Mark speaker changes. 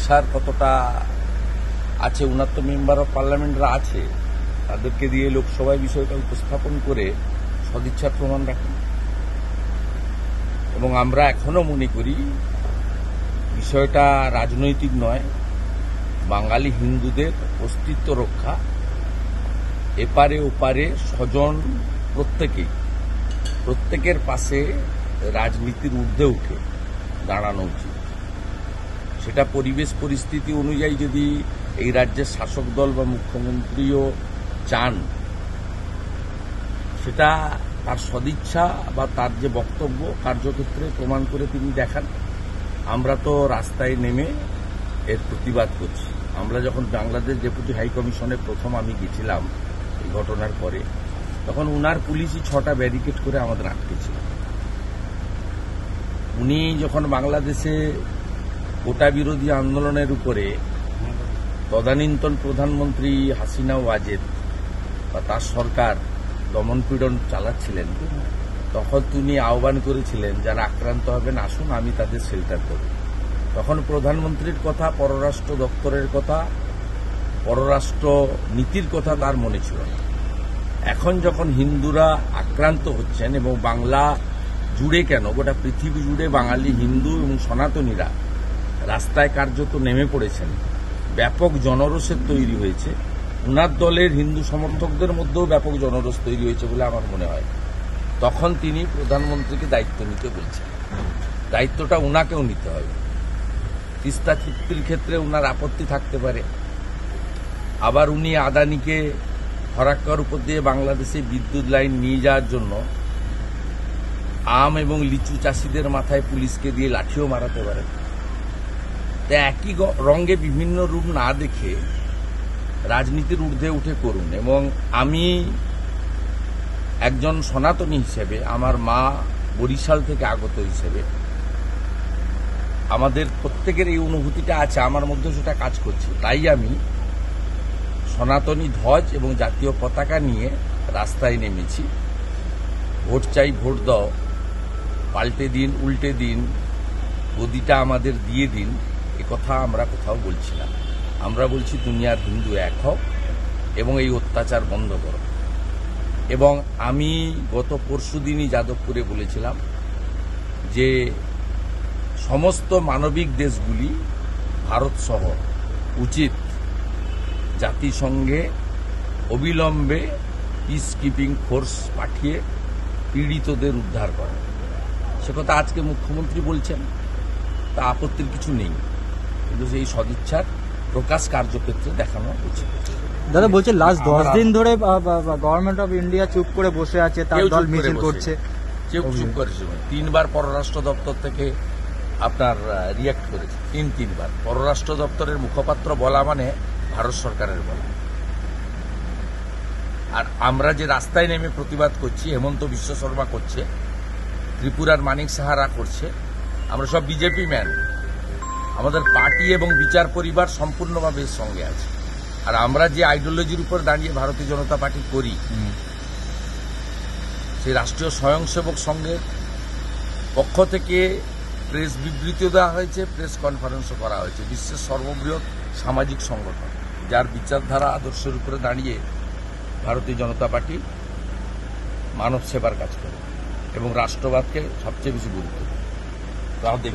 Speaker 1: সদিচ্ছার কতটা আছে, উনার তো মেম্বার অফ পার্লামেন্টরা আছে, তাদেরকে দিয়ে লোকসভায় বিষয়টা উপস্থাপন করে সদিচ্ছার প্রমাণ রাখেন। এবং আমরা এখনো মনে করি বিষয়টা রাজনৈতিক নয়, বাঙালি হিন্দুদের অস্তিত্ব রক্ষা, এপারে ওপারে স্বজন প্রত্যেকের পাশে রাজনীতির ঊর্ধ্বে উঠে দাঁড়ানো উচিত। সেটা পরিবেশ পরিস্থিতি অনুযায়ী যদি এই রাজ্যের শাসক দল বা মুখ্যমন্ত্রীও চান, সেটা তার সদিচ্ছা বা তার যে বক্তব্য কার্যক্ষেত্রে প্রমাণ করে তিনি দেখান। আমরা তো রাস্তায় নেমে এর প্রতিবাদ করছি। আমরা যখন বাংলাদেশ ডেপুটি হাই কমিশনে প্রথম আমি গেছিলাম এই ঘটনার পরে, তখন উনার পুলিশই 6টা ব্যারিকেড করে আমাদের আটকেছিল। উনি যখন বাংলাদেশে কোটা বিরোধী আন্দোলনের উপরে তদানীন্তন প্রধানমন্ত্রী হাসিনা ওয়াজেদ বা তার সরকার দমনপীড়ন চালাচ্ছিলেন, তখন তিনি আহ্বান করেছিলেন যারা আক্রান্ত হবেন আসুন আমি তাদের শেল্টার করব। তখন প্রধানমন্ত্রীর কথা, পররাষ্ট্র দপ্তরের কথা, পররাষ্ট্র নীতির কথা তার মনে ছিল না। এখন যখন হিন্দুরা আক্রান্ত হচ্ছেন এবং বাংলা জুড়ে কেন গোটা পৃথিবী জুড়ে বাঙালি হিন্দু এবং সনাতনীরা রাস্তায় কার্যত নেমে পড়েছেন, ব্যাপক জনরোষের তৈরি হয়েছে, উনার দলের হিন্দু সমর্থকদের মধ্যেও ব্যাপক জনরোষ তৈরি হয়েছে বলে আমার মনে হয়, তখন তিনি প্রধানমন্ত্রীকে দায়িত্ব নিতে বলছেন। দায়িত্বটা উনাকেও নিতে হবে। তিস্তা চুক্তির ক্ষেত্রে উনার আপত্তি থাকতে পারে, আবার উনি আদানিকে ফরাক্কার উপর দিয়ে বাংলাদেশে বিদ্যুৎ লাইন নিয়ে যাওয়ার জন্য আম এবং লিচু চাষিদের মাথায় পুলিশকে দিয়ে লাঠিও মারাতে পারেন। তাই একই রঙে বিভিন্ন রূপ না দেখে রাজনীতির ঊর্ধ্বে উঠে করুন। এবং আমি একজন সনাতনী হিসেবে, আমার মা বরিশাল থেকে আগত হিসেবে, আমাদের প্রত্যেকের এই অনুভূতিটা আছে, আমার মধ্যে সেটা কাজ করছে। তাই আমি সনাতনী ধ্বজ এবং জাতীয় পতাকা নিয়ে রাস্তায় নেমেছি। ভোট চাই, ভোট দাও, পাল্টে দিন, উল্টে দিন, গদিটা আমাদের দিয়ে দিন, কথা আমরা কোথাও বলছি না। আমরা বলছি দুনিয়ার হিন্দু এক হও এবং এই অত্যাচার বন্ধ করো। এবং আমি গত পরশুদিনই যাদবপুরে বলেছিলাম যে সমস্ত মানবিক দেশগুলি ভারত সহ উচিত জাতিসংঘে অবিলম্বে পিস কিপিং ফোর্স পাঠিয়ে পীড়িতদের উদ্ধার করা। সে কথা আজকে মুখ্যমন্ত্রী বলছেন, তা আপত্তির কিছু নেই, কিন্তু সেই সদিচ্ছার প্রকাশ কার্যক্ষেত্রে দেখানো উচিত।
Speaker 2: দাদা বলছে লাস্ট 10 দিন ধরে গভর্নমেন্ট অফ ইন্ডিয়া চুপ করে বসে আছে, তার দল মিছিল করছে।
Speaker 1: কেউ চুপ করেছে, 3বার পররাষ্ট্র দপ্তর থেকে আপনার রিয়াক্ট করেছে, 3বার পররাষ্ট্র দপ্তরের মুখপাত্র বলা মানে ভারত সরকারের বলা। আর আমরা যে রাস্তায় নেমে প্রতিবাদ করছি, হেমন্ত বিশ্ব শর্মা করছে, ত্রিপুরার মানিক সাহারা করছে, আমরা সব বিজেপি ম্যান। আমাদের পার্টি এবং বিচার পরিবার সম্পূর্ণভাবে এর সঙ্গে আছে। আর আমরা যে আইডিওলজির উপর দাঁড়িয়ে ভারতীয় জনতা পার্টি করি, সেই রাষ্ট্রীয় স্বয়ংসেবক সংঘের পক্ষ থেকে প্রেস বিবৃতিও দেওয়া হয়েছে, প্রেস কনফারেন্সও করা হয়েছে। বিশ্বের সর্ববৃহৎ সামাজিক সংগঠন, যার বিচারধারা আদর্শের উপরে দাঁড়িয়ে ভারতীয় জনতা পার্টি মানব সেবার কাজ করে এবং রাষ্ট্রবাদকে সবচেয়ে বেশি গুরুত্ব দেয়।